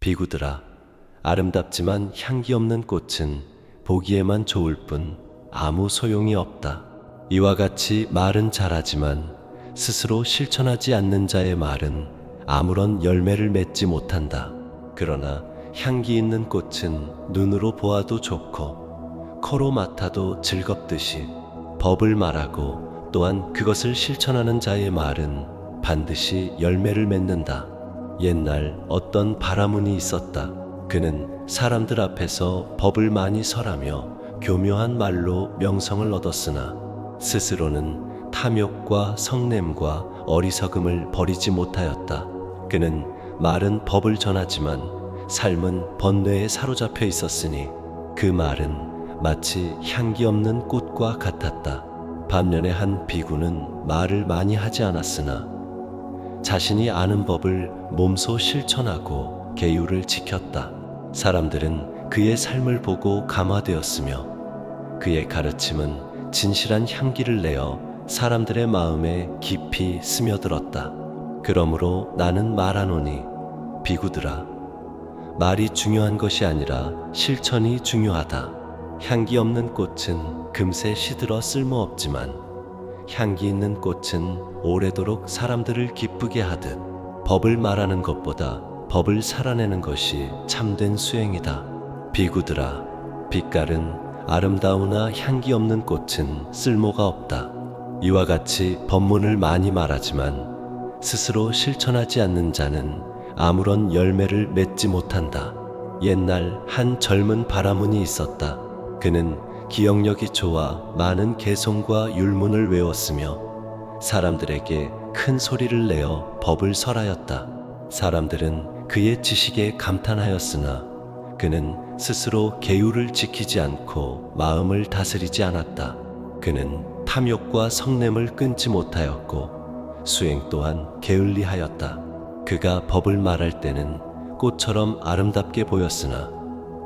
비구들아, 아름답지만 향기 없는 꽃은 보기에만 좋을 뿐 아무 소용이 없다. 이와 같이 말은 잘하지만 스스로 실천하지 않는 자의 말은 아무런 열매를 맺지 못한다. 그러나 향기 있는 꽃은 눈으로 보아도 좋고 코로 맡아도 즐겁듯이 법을 말하고 또한 그것을 실천하는 자의 말은 반드시 열매를 맺는다. 옛날 어떤 바라문이 있었다. 그는 사람들 앞에서 법을 많이 설하며 교묘한 말로 명성을 얻었으나 스스로는 탐욕과 성냄과 어리석음을 버리지 못하였다. 그는 말은 법을 전하지만 삶은 번뇌에 사로잡혀 있었으니 그 말은 마치 향기 없는 꽃과 같았다. 반면에 한 비구는 말을 많이 하지 않았으나 자신이 아는 법을 몸소 실천하고 계율을 지켰다. 사람들은 그의 삶을 보고 감화되었으며 그의 가르침은 진실한 향기를 내어 사람들의 마음에 깊이 스며들었다. 그러므로 나는 말하노니 비구들아, 말이 중요한 것이 아니라 실천이 중요하다. 향기 없는 꽃은 금세 시들어 쓸모없지만 향기 있는 꽃은 오래도록 사람들을 기쁘게 하듯 법을 말하는 것보다 법을 살아내는 것이 참된 수행이다. 비구들아, 빛깔은 아름다우나 향기 없는 꽃은 쓸모가 없다. 이와 같이 법문을 많이 말하지만 스스로 실천하지 않는 자는 아무런 열매를 맺지 못한다. 옛날 한 젊은 바라문이 있었다. 그는 기억력이 좋아 많은 개송과 율문을 외웠으며 사람들에게 큰 소리를 내어 법을 설하였다. 사람들은 그의 지식에 감탄하였으나 그는 스스로 계율을 지키지 않고 마음을 다스리지 않았다. 그는 탐욕과 성냄을 끊지 못하였고 수행 또한 게을리하였다. 그가 법을 말할 때는 꽃처럼 아름답게 보였으나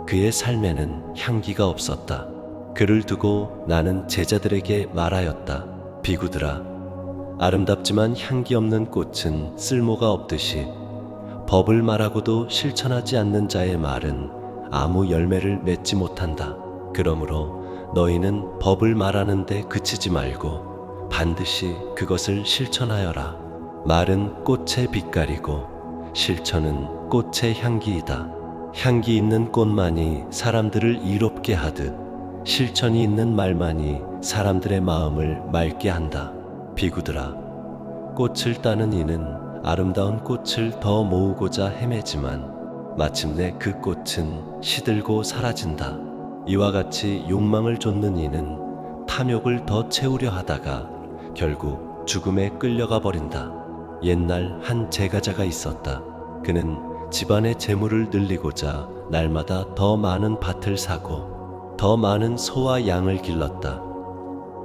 그의 삶에는 향기가 없었다. 그를 두고 나는 제자들에게 말하였다. 비구들아, 아름답지만 향기 없는 꽃은 쓸모가 없듯이 법을 말하고도 실천하지 않는 자의 말은 아무 열매를 맺지 못한다. 그러므로 너희는 법을 말하는데 그치지 말고 반드시 그것을 실천하여라. 말은 꽃의 빛깔이고 실천은 꽃의 향기이다. 향기 있는 꽃만이 사람들을 이롭게 하듯 실천이 있는 말만이 사람들의 마음을 맑게 한다. 비구들아, 꽃을 따는 이는 아름다운 꽃을 더 모으고자 헤매지만 마침내 그 꽃은 시들고 사라진다. 이와 같이 욕망을 좇는 이는 탐욕을 더 채우려 하다가 결국 죽음에 끌려가 버린다. 옛날 한 제가자가 있었다. 그는 집안의 재물을 늘리고자 날마다 더 많은 밭을 사고 더 많은 소와 양을 길렀다.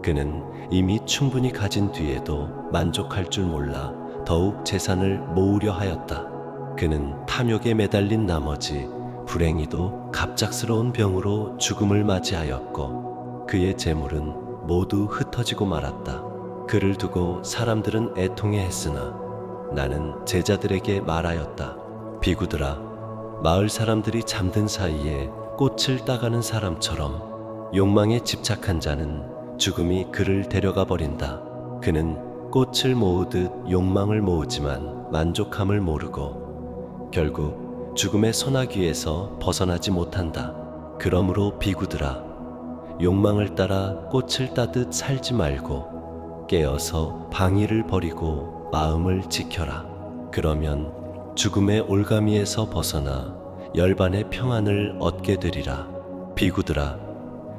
그는 이미 충분히 가진 뒤에도 만족할 줄 몰라 더욱 재산을 모으려 하였다. 그는 탐욕에 매달린 나머지 불행히도 갑작스러운 병으로 죽음을 맞이하였고 그의 재물은 모두 흩어지고 말았다. 그를 두고 사람들은 애통해했으나 나는 제자들에게 말하였다. 비구들아, 마을 사람들이 잠든 사이에 꽃을 따가는 사람처럼 욕망에 집착한 자는 죽음이 그를 데려가 버린다. 그는 꽃을 모으듯 욕망을 모으지만 만족함을 모르고 결국 죽음의 소나기에서 벗어나지 못한다. 그러므로 비구들아, 욕망을 따라 꽃을 따듯 살지 말고 깨어서 방위를 버리고 마음을 지켜라. 그러면 죽음의 올가미에서 벗어나 열반의 평안을 얻게 되리라. 비구들아,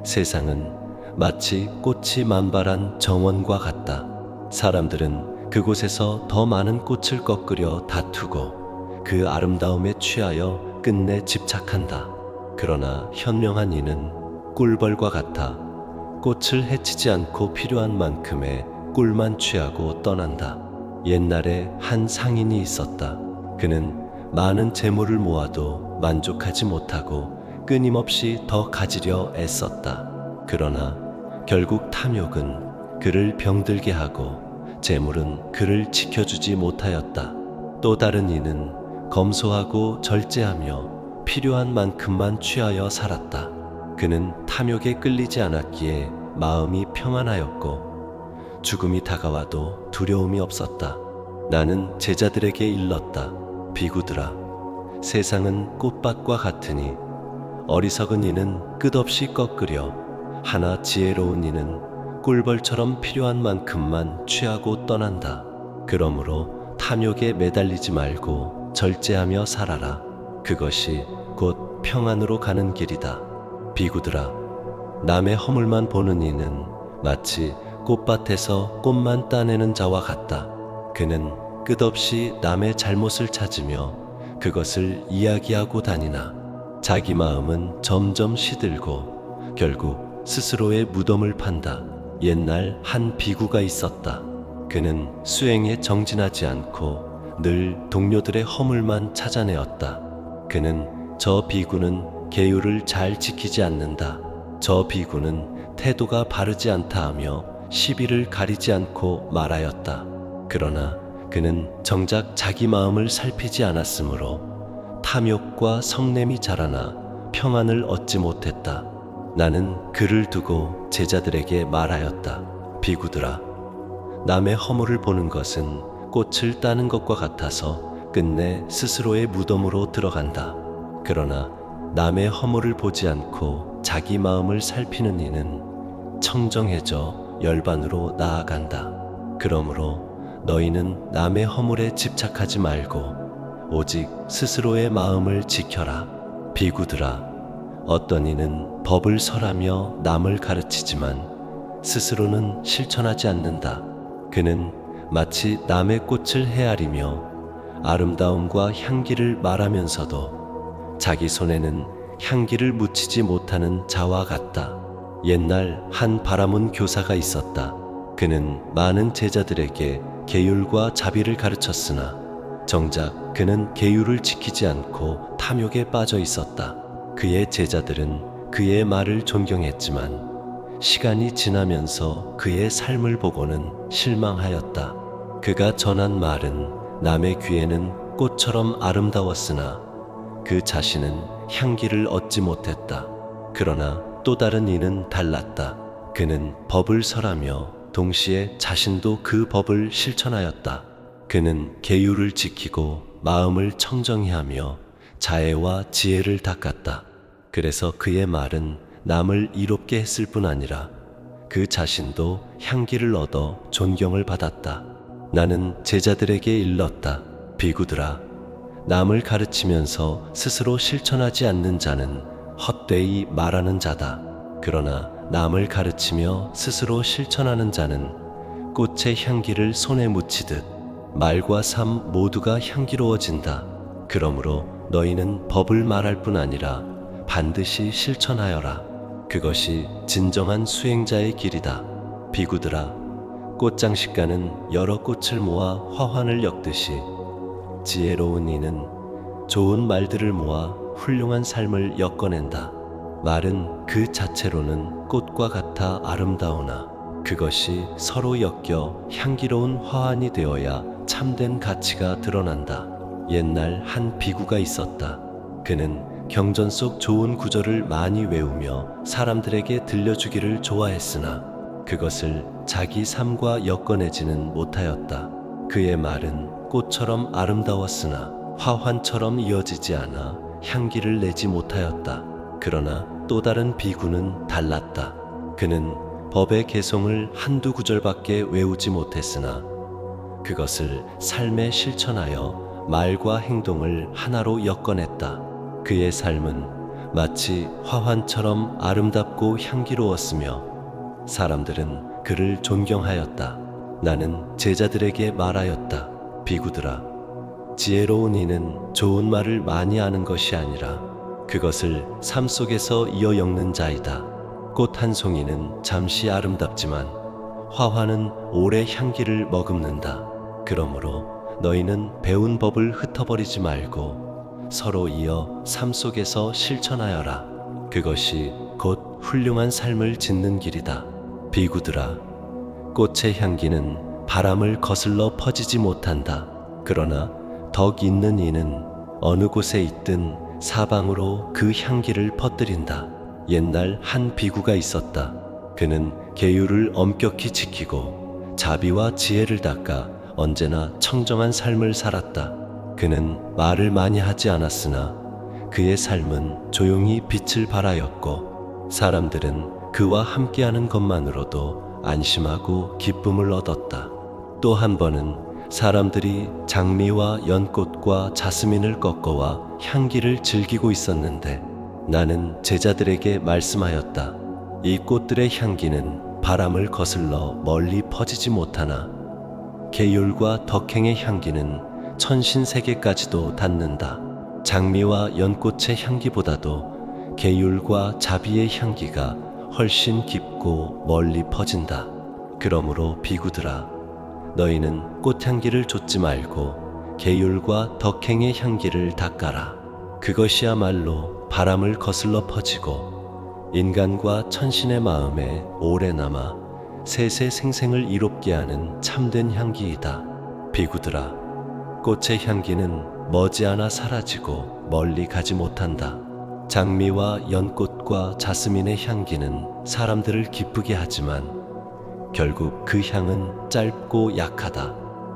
세상은 마치 꽃이 만발한 정원과 같다. 사람들은 그곳에서 더 많은 꽃을 꺾으려 다투고 그 아름다움에 취하여 끝내 집착한다. 그러나 현명한 이는 꿀벌과 같아 꽃을 해치지 않고 필요한 만큼의 꿀만 취하고 떠난다. 옛날에 한 상인이 있었다. 그는 많은 재물을 모아도 만족하지 못하고 끊임없이 더 가지려 애썼다. 그러나 결국 탐욕은 그를 병들게 하고 재물은 그를 지켜주지 못하였다. 또 다른 이는 검소하고 절제하며 필요한 만큼만 취하여 살았다. 그는 탐욕에 끌리지 않았기에 마음이 평안하였고 죽음이 다가와도 두려움이 없었다. 나는 제자들에게 일렀다. 비구들아, 세상은 꽃밭과 같으니 어리석은 이는 끝없이 꺾으려 하나 지혜로운 이는 꿀벌처럼 필요한 만큼만 취하고 떠난다. 그러므로 탐욕에 매달리지 말고 절제하며 살아라. 그것이 곧 평안으로 가는 길이다. 비구들아, 남의 허물만 보는 이는 마치 꽃밭에서 꽃만 따내는 자와 같다. 그는 끝없이 남의 잘못을 찾으며 그것을 이야기하고 다니나 자기 마음은 점점 시들고 결국 스스로의 무덤을 판다. 옛날 한 비구가 있었다. 그는 수행에 정진하지 않고 늘 동료들의 허물만 찾아내었다. 그는 저 비구는 계율을 잘 지키지 않는다. 저 비구는 태도가 바르지 않다 하며 시비를 가리지 않고 말하였다. 그러나 그는 정작 자기 마음을 살피지 않았으므로 탐욕과 성냄이 자라나 평안을 얻지 못했다. 나는 그를 두고 제자들에게 말하였다. 비구들아, 남의 허물을 보는 것은 꽃을 따는 것과 같아서 끝내 스스로의 무덤으로 들어간다. 그러나 남의 허물을 보지 않고 자기 마음을 살피는 이는 청정해져 열반으로 나아간다. 그러므로 너희는 남의 허물에 집착하지 말고 오직 스스로의 마음을 지켜라. 비구들아, 어떤 이는 법을 설하며 남을 가르치지만 스스로는 실천하지 않는다. 그는 마치 남의 꽃을 헤아리며 아름다움과 향기를 말하면서도 자기 손에는 향기를 묻히지 못하는 자와 같다. 옛날 한 바라문 교사가 있었다. 그는 많은 제자들에게 계율과 자비를 가르쳤으나 정작 그는 계율을 지키지 않고 탐욕에 빠져 있었다. 그의 제자들은 그의 말을 존경했지만 시간이 지나면서 그의 삶을 보고는 실망하였다. 그가 전한 말은 남의 귀에는 꽃처럼 아름다웠으나 그 자신은 향기를 얻지 못했다. 그러나 또 다른 이는 달랐다. 그는 법을 설하며 동시에 자신도 그 법을 실천하였다. 그는 계율을 지키고 마음을 청정히 하며 자애와 지혜를 닦았다. 그래서 그의 말은 남을 이롭게 했을 뿐 아니라 그 자신도 향기를 얻어 존경을 받았다. 나는 제자들에게 일렀다. 비구들아, 남을 가르치면서 스스로 실천하지 않는 자는 헛되이 말하는 자다. 그러나 남을 가르치며 스스로 실천하는 자는 꽃의 향기를 손에 묻히듯 말과 삶 모두가 향기로워진다. 그러므로 너희는 법을 말할 뿐 아니라 반드시 실천하여라. 그것이 진정한 수행자의 길이다. 비구들아, 꽃장식가는 여러 꽃을 모아 화환을 엮듯이 지혜로운 이는 좋은 말들을 모아 훌륭한 삶을 엮어낸다. 말은 그 자체로는 꽃과 같아 아름다우나 그것이 서로 엮여 향기로운 화환이 되어야 참된 가치가 드러난다. 옛날 한 비구가 있었다. 그는 경전 속 좋은 구절을 많이 외우며 사람들에게 들려주기를 좋아했으나 그것을 자기 삶과 엮어내지는 못하였다. 그의 말은 꽃처럼 아름다웠으나 화환처럼 이어지지 않아 향기를 내지 못하였다. 그러나 또 다른 비구는 달랐다. 그는 법의 개송을 한두 구절밖에 외우지 못했으나 그것을 삶에 실천하여 말과 행동을 하나로 엮어냈다. 그의 삶은 마치 화환처럼 아름답고 향기로웠으며 사람들은 그를 존경하였다. 나는 제자들에게 말하였다. 비구들아, 지혜로운 이는 좋은 말을 많이 하는 것이 아니라 그것을 삶 속에서 이어 엮는 자이다. 꽃 한 송이는 잠시 아름답지만 화환은 오래 향기를 머금는다. 그러므로 너희는 배운 법을 흩어버리지 말고 서로 이어 삶 속에서 실천하여라. 그것이 곧 훌륭한 삶을 짓는 길이다. 비구들아, 꽃의 향기는 바람을 거슬러 퍼지지 못한다. 그러나 덕 있는 이는 어느 곳에 있든 사방으로 그 향기를 퍼뜨린다. 옛날 한 비구가 있었다. 그는 계율을 엄격히 지키고 자비와 지혜를 닦아 언제나 청정한 삶을 살았다. 그는 말을 많이 하지 않았으나 그의 삶은 조용히 빛을 발하였고 사람들은 그와 함께하는 것만으로도 안심하고 기쁨을 얻었다. 또 한 번은 사람들이 장미와 연꽃과 자스민을 꺾어와 향기를 즐기고 있었는데 나는 제자들에게 말씀하였다. 이 꽃들의 향기는 바람을 거슬러 멀리 퍼지지 못하나 계율과 덕행의 향기는 천신세계까지도 닿는다. 장미와 연꽃의 향기보다도 계율과 자비의 향기가 훨씬 깊고 멀리 퍼진다. 그러므로 비구들아, 너희는 꽃향기를 좇지 말고 계율과 덕행의 향기를 닦아라. 그것이야말로 바람을 거슬러 퍼지고 인간과 천신의 마음에 오래 남아 세세 생생을 이롭게 하는 참된 향기이다. 비구들아, 꽃의 향기는 머지않아 사라지고 멀리 가지 못한다. 장미와 연꽃과 자스민의 향기는 사람들을 기쁘게 하지만 결국 그 향은 짧고 약하다.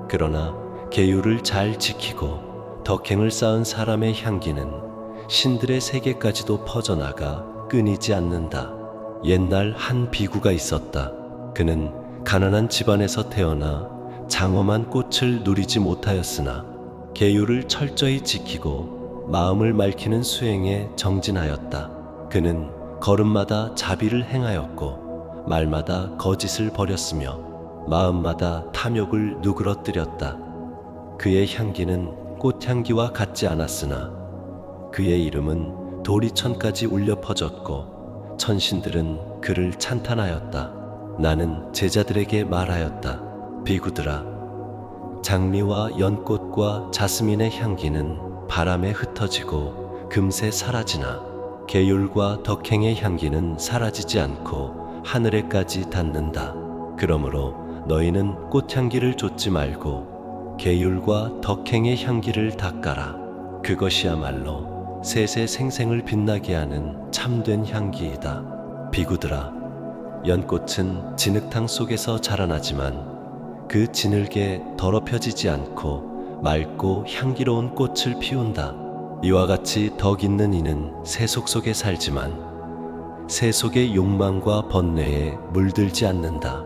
그러나 계율을 잘 지키고 덕행을 쌓은 사람의 향기는 신들의 세계까지도 퍼져나가 끊이지 않는다. 옛날 한 비구가 있었다. 그는 가난한 집안에서 태어나 장엄한 꽃을 누리지 못하였으나 계율을 철저히 지키고 마음을 맑히는 수행에 정진하였다. 그는 걸음마다 자비를 행하였고 말마다 거짓을 버렸으며 마음마다 탐욕을 누그러뜨렸다. 그의 향기는 꽃향기와 같지 않았으나 그의 이름은 도리천까지 울려 퍼졌고 천신들은 그를 찬탄하였다. 나는 제자들에게 말하였다. 비구들아, 장미와 연꽃과 자스민의 향기는 바람에 흩어지고 금세 사라지나 계율과 덕행의 향기는 사라지지 않고 하늘에까지 닿는다. 그러므로 너희는 꽃향기를 좇지 말고 계율과 덕행의 향기를 닦아라. 그것이야말로 세세 생생을 빛나게 하는 참된 향기이다. 비구들아, 연꽃은 진흙탕 속에서 자라나지만 그 진흙에 더럽혀지지 않고 맑고 향기로운 꽃을 피운다. 이와 같이 덕 있는 이는 세속 속에 살지만 세속의 욕망과 번뇌에 물들지 않는다.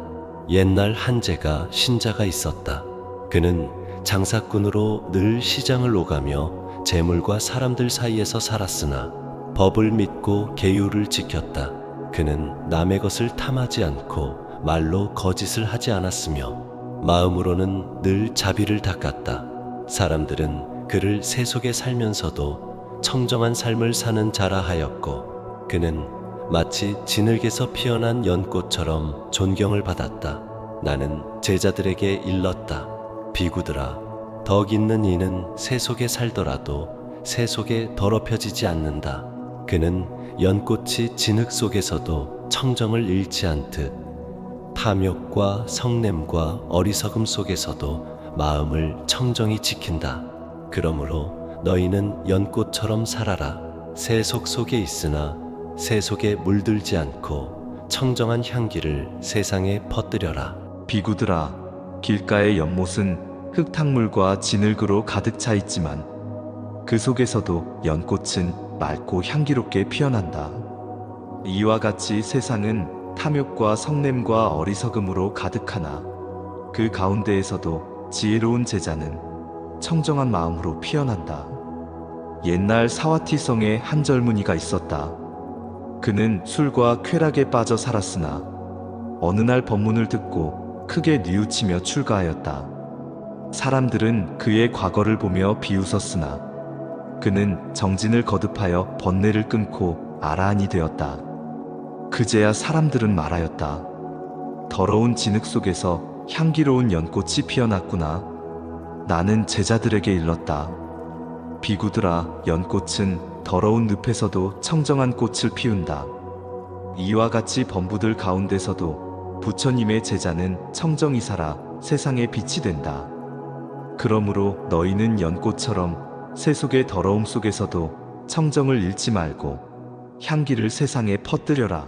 옛날 한제가 신자가 있었다. 그는 장사꾼으로 늘 시장을 오가며 재물과 사람들 사이에서 살았으나 법을 믿고 계율을 지켰다. 그는 남의 것을 탐하지 않고 말로 거짓을 하지 않았으며 마음으로는 늘 자비를 닦았다. 사람들은 그를 세속에 살면서도 청정한 삶을 사는 자라 하였고 그는 마치 진흙에서 피어난 연꽃처럼 존경을 받았다. 나는 제자들에게 일렀다. 비구들아, 덕 있는 이는 세속에 살더라도 세속에 더럽혀지지 않는다. 그는 연꽃이 진흙 속에서도 청정을 잃지 않듯 탐욕과 성냄과 어리석음 속에서도 마음을 청정히 지킨다. 그러므로 너희는 연꽃처럼 살아라. 세속 속에 있으나 세속에 물들지 않고 청정한 향기를 세상에 퍼뜨려라. 비구들아, 길가의 연못은 흙탕물과 진흙으로 가득 차 있지만 그 속에서도 연꽃은 맑고 향기롭게 피어난다. 이와 같이 세상은 탐욕과 성냄과 어리석음으로 가득하나 그 가운데에서도 지혜로운 제자는 청정한 마음으로 피어난다. 옛날 사와티성에 한 젊은이가 있었다. 그는 술과 쾌락에 빠져 살았으나 어느 날 법문을 듣고 크게 뉘우치며 출가하였다. 사람들은 그의 과거를 보며 비웃었으나 그는 정진을 거듭하여 번뇌를 끊고 아라한이 되었다. 그제야 사람들은 말하였다. 더러운 진흙 속에서 향기로운 연꽃이 피어났구나. 나는 제자들에게 일렀다. 비구들아, 연꽃은 더러운 늪에서도 청정한 꽃을 피운다. 이와 같이 범부들 가운데서도 부처님의 제자는 청정히 살아 세상의 빛이 된다. 그러므로 너희는 연꽃처럼 세속의 더러움 속에서도 청정을 잃지 말고 향기를 세상에 퍼뜨려라.